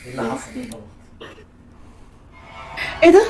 اللي حصل؟ ايه ده؟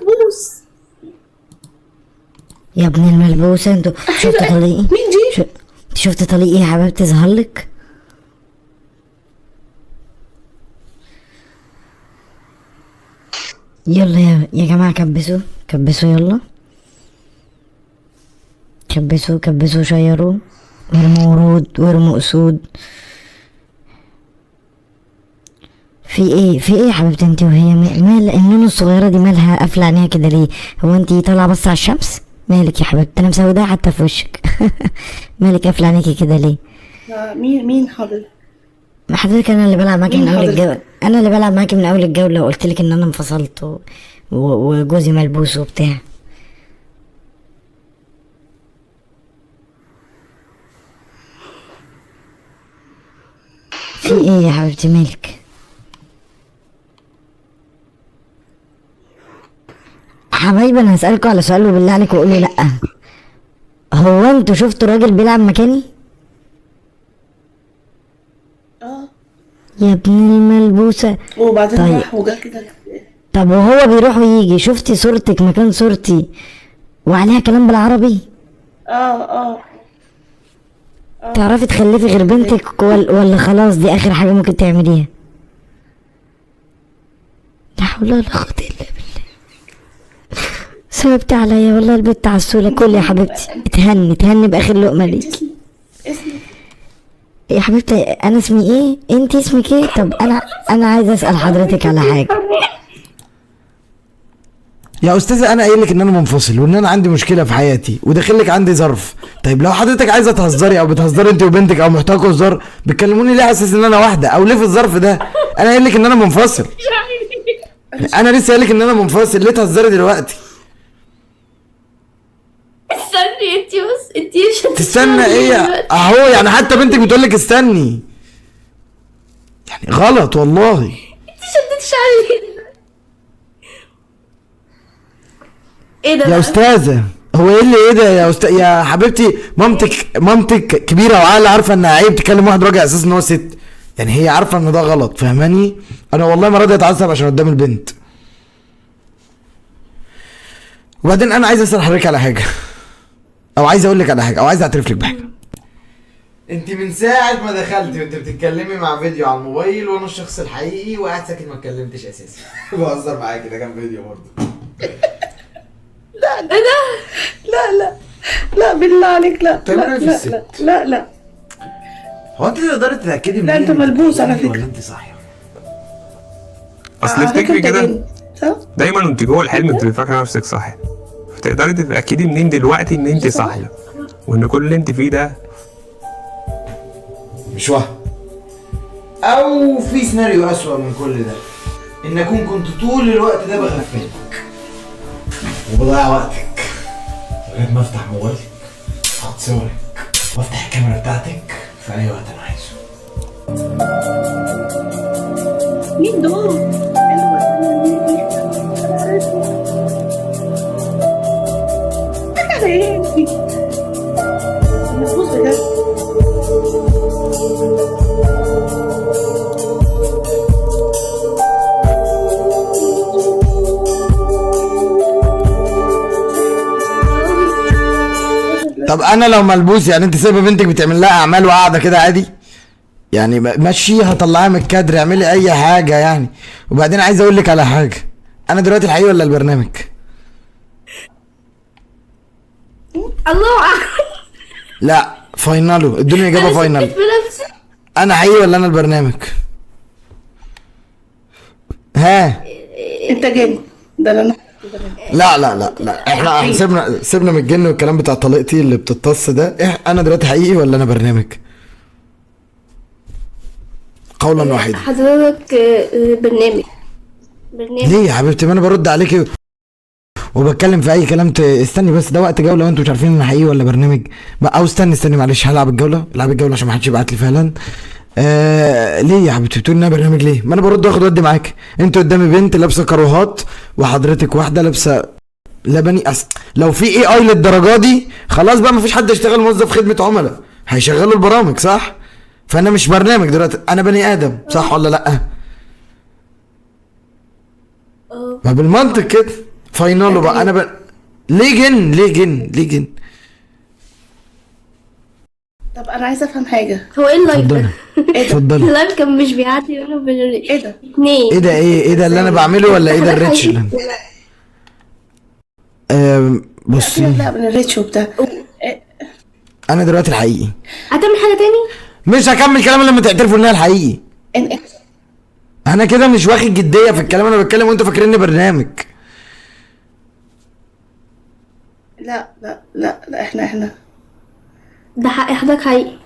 ملبوس. يا ابن الملبوسة، انتوا شفت طليقي؟ مين دي؟ شفت طليقي يا حبيبتي ظهر لك؟ يلا يا جماعة، كبسوا كبسوا، يلا كبسوا كبسوا، شيروا وارموا ورود وارموا اسود. في ايه يا حبيبتي انتي؟ وهي مال النونو الصغيرة دي مالها قافلة عينيها كده ليه؟ هو انتي طالعة بص على الشمس؟ مالك يا حبيبتي؟ انا مسوداها حتى في وشك. مالك قافلة عينيكي كده ليه؟ مين حضرتك؟ حضرتك انا اللي بلعب معاكي مين من اول حضرتك؟ الجولة، انا اللي بلعب معاكي من اول الجولة، وقلت لك ان انا انفصلت وجوزي ملبوس وبتاع. في ايه يا حبيبتي مالك؟ حبايبي انا هسألكوا على سؤال وبالله عليكم قولوا لأ. هو انتوا شفتوا راجل بيلعب مكاني؟ اه. يا ابن الملبوسة. وبعدين طيب. راح وجا كده. طب وهو بيروح ويجي، شفتي صورتك مكان صورتي وعليها كلام بالعربي؟ اه. تعرفي تخلفي غير بنتك ولا خلاص دي اخر حاجة ممكن تعمليها؟ لا حول ولا قوة الا بالله. صعبت عليا والله البت عسولة. كل يا حبيبتي، اتهني باخر لقمة دي. اسمك يا حبيبتي انا اسمي ايه؟ انتي اسمك ايه؟ طب انا عايزة اسأل حضرتك على حاجة. يا استاذه انا قايل لك ان انا منفصل وان انا عندي مشكله في حياتي وداخل لك عندي ظرف. طيب لو حضرتك عايزه تهزري او بتهزري انت وبنتك او محتاجه هزار، بتكلموني ليه على اساس ان انا واحده او ليه في الظرف ده؟ انا قايل لك ان انا منفصل. انا لسه قايل لك ان انا منفصل، ليه تهزري دلوقتي؟ استني انتي، بس انتي مش تستنى ايه اهو؟ يعني حتى بنتك بتقول لك استني، يعني غلط والله. انتي شدتش علي. ايه ده يا بقى؟ استاذه هو ايه اللي ايه ده يا يا حبيبتي؟ مامتك كبيره وعاقله، عارفه انها عيب تكلم واحد راجل على اساس ان هو ست. يعني هي عارفه ان ده غلط، فاهماني؟ انا والله ما راضي اتعصب عشان قدام البنت. وبعدين انا عايز اسال حضرتك على حاجه، او عايز اقول لك على حاجه، او عايز اعترف لك بحاجه. انت من ساعه ما دخلتي وانت بتتكلمي مع فيديو على الموبايل وانا الشخص الحقيقي وقاعد ساكت ما اتكلمتش اساسا. بهزر معاكي، ده كان فيديو برضه. لا بالله عليك، لا طيب أنا في لا الست. لا. هو انت تقدري تتاكدي من لا، أنت ملبوس على فكرة. ولا انت صاحيه؟ اصل على فكرة افتكري أنت كده، جن، صح؟ دايما وانت جوه الحلم بتبقي فاكره نفسك صاحيه، فتقدري تتاكدي منين دلوقتي ان انت صاحيه وان كل اللي انت فيه ده مش وهم، او في سيناريو اسوأ من كل ده، ان اكون كنت طول الوقت ده بغفلك وبضيع وقتك لغايه ما افتح موبايلك، اخد صورك وافتح الكاميرا بتاعتك في اي وقت انا عايزه. مين دول؟ ملبوس بجد. طب انا لو ملبوس، يعني انت سايبه بنتك بتعمل لها اعمال وقاعده كده عادي؟ يعني مشيها، طلعها من الكادر، اعملي اي حاجه يعني. وبعدين عايز اقول لك على حاجه، انا دلوقتي الحقيقي ولا البرنامج؟ الله اعلم. لا فاينالو، ادوني اجابه فاينل. شكيت في نفسي. انا حقيقي ولا انا البرنامج؟ ها؟ انت جن، ده انا. لا احنا سيبنا من الجن والكلام بتاع طليقتي اللي بتتص ده. انا دلوقتي حقيقي ولا انا برنامج؟ قولا واحدا. حضرتك برنامج. ليه يا حبيبتي؟ ما انا برد عليكي وبتكلم في اي كلام استني بس، ده وقت جوله وانتوا مش عارفين ان حقيقي ولا برنامج او استني معلش، هلعب الجوله، العب الجوله عشان ما حدش يبعت لي فعلا. ليه يا حبيبتي بتقول انها برنامج ليه؟ ما انا برد واخد ودي معاك. انت قدامي بنت لابسه كروهات وحضرتك واحده لابسه لبني لو في اي للدرجه دي خلاص بقى مفيش حد يشتغل موظف خدمه عملاء، هيشغلوا البرامج صح؟ فانا مش برنامج دلوقتي، انا بني ادم صح ولا لا؟ ما بالمنطق كده فايناله بقى انا ليه جن؟ طب انا عايزه افهم حاجه. هو ايه اللايف اتفضلي ده؟ اتفضلي. اللايف كان مش بيعدي منه بين ايه ده؟ اتنين. ايه ده اللي انا بعمله ولا ايه ده الريتش اللي بصي لا من الريتش وبتاع. انا دلوقتي الحقيقي، هتعمل حاجة تاني؟ مش هكمل كلام لما تعترفوا ان انا الحقيقي. إن- انا كده مش واخد جديه في الكلام، انا بتكلم وانتوا فاكريني برنامج. لا احنا ده حق حضرتك حقيقي.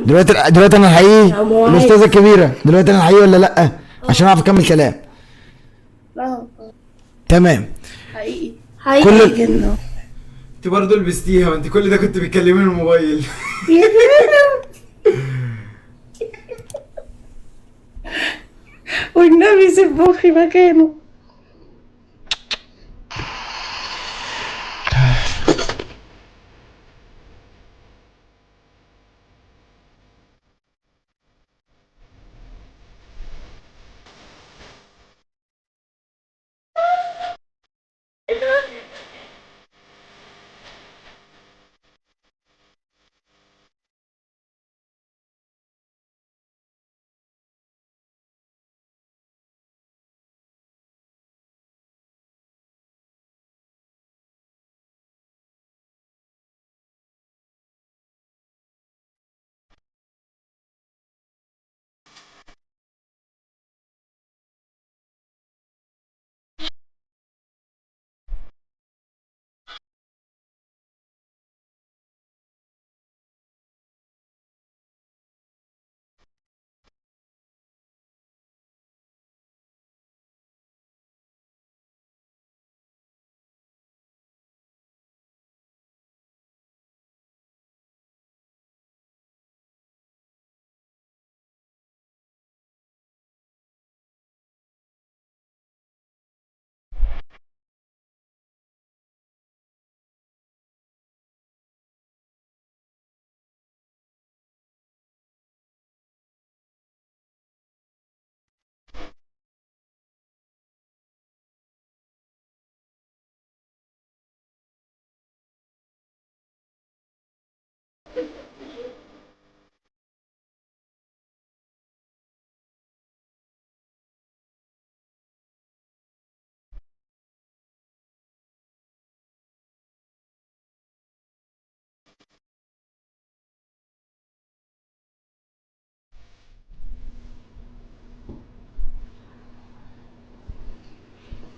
دلوقتي انا الحقيقي يا أبو عايز. الاستاذه الكبيره، دلوقتي انا الحقيقي ولا لا؟ عشان اعرف اكمل كلام. لا تمام. حقيقي حقيقي. جدا. انت برضه لبستيها وانت كل ده كنت بتكلمين الموبايل. والنبي سيب مخي مكانه.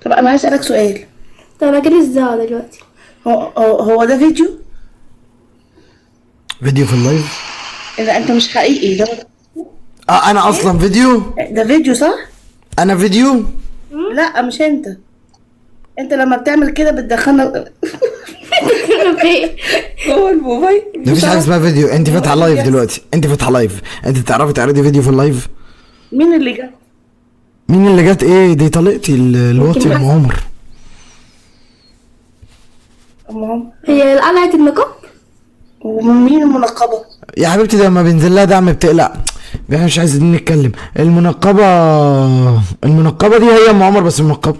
طب انا عايز اسالك سؤال. طب انا جالي الزعل دلوقتي. هو ده فيديو؟ فيديو في اللايف؟ لا انت مش حقيقي ده. انا اصلا فيديو. ده فيديو صح؟ انا فيديو. لا مش انت لما بتعمل كده بتدخلنا جوه الموبايل. مفيش حاجه اسمها فيديو، انت فاتحه لايف دلوقتي، انت فاتحه لايف، انت تعرفي تعرضي فيديو في اللايف؟ مين اللي جه؟ مين اللي جت ايه؟ دي طليقتي الواطي ام عمر. هي قلعت النقاب؟ ومين المنقبه؟ يا حبيبتي ده لما بينزل لها دعم بتقلق، احنا مش عايزين نتكلم. المنقبه دي هي ام عمر بس منقبه.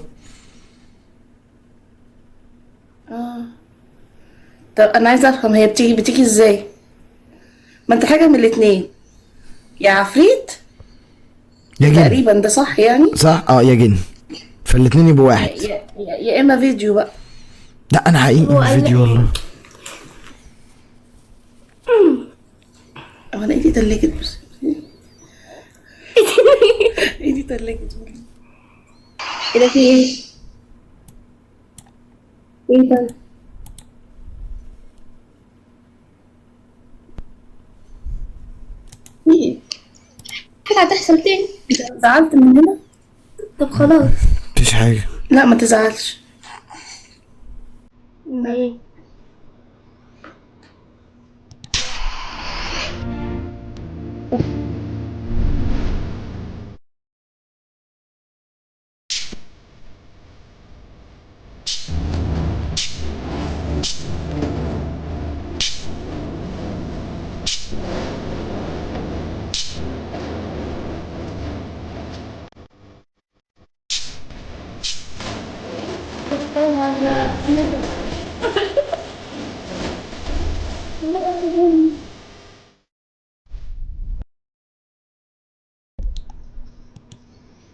طب انا عايزه افهم هي بتيجي ازاي؟ ما انت حاجه من الاتنين، يا عفريت يا جن. تقريبا ده صح يعني؟ صح يا جن، فالاتنين يبقوا واحد. يا اما فيديو بقى. لا انا حقيقي هو مش قال فيديو لك والله. انا ايدي تلجت بس. ايدي تلجت والله. ايه ده في ايه؟ ايه ده؟ ايه؟ حاجة هتحصل تاني؟ زعلت مننا؟ طب خلاص. مفيش حاجه. لا ما تزعلش. ايه؟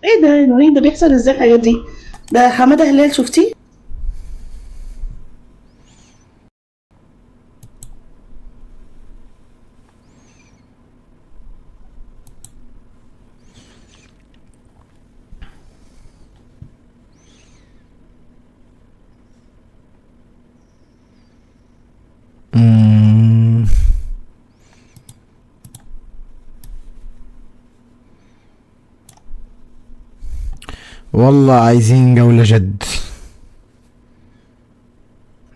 ايه ده يا نورين؟ ده بيحصل ازاي الحاجات دي؟ ده حماده هلال شفتيه؟ مم. والله عايزين جولة جد.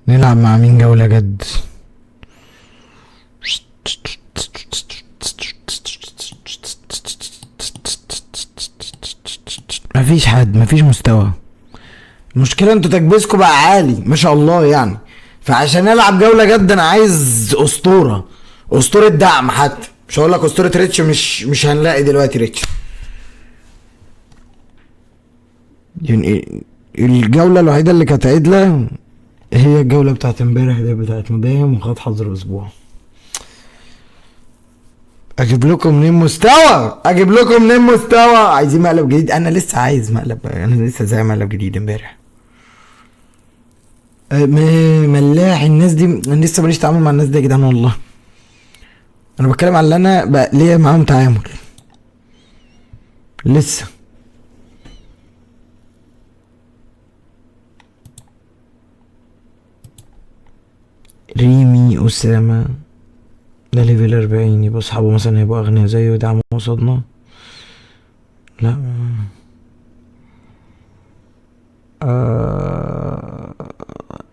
نلعب مع مين جولة جد؟ مفيش حد، مفيش مستوى. المشكلة انتوا تكبيسكوا بقى عالي ما شاء الله يعني. فعشان العب جولة جد انا عايز اسطورة، اسطورة دعم. حتى مش هقول لك اسطورة ريتش، مش هنلاقي دلوقتي ريتش. يعني الجولة الوحيدة اللي كانت عدلة هي الجولة بتاعت امبارح دي، بتاعت مداهم وخد حظر اسبوع. اجيب لكم منين مستوى؟ اجيب لكم منين مستوى؟ عايزين مقلب جديد؟ انا لسه عايز مقلب، انا لسه زي مقلب جديد امبارح. ملاح الناس دي، انا لسه ماليش تعامل مع الناس دي يا جدعان والله. انا بتكلم على اللي انا بقى ليا معاهم تعامل لسه. ريمي أسامة ده ليفل 40، يبقى اصحابه مثلا هيبقوا اغنياء زيه ويدعموا قصادنا. لا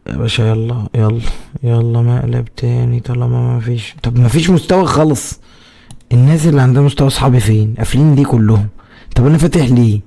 يا باشا، يلا يلا يلا مقلب تاني طالما ما فيش. طب ما فيش مستوى خالص. الناس اللي عندها مستوى اصحابي فين؟ قافلين ليه كلهم؟ طب انا فاتح ليه؟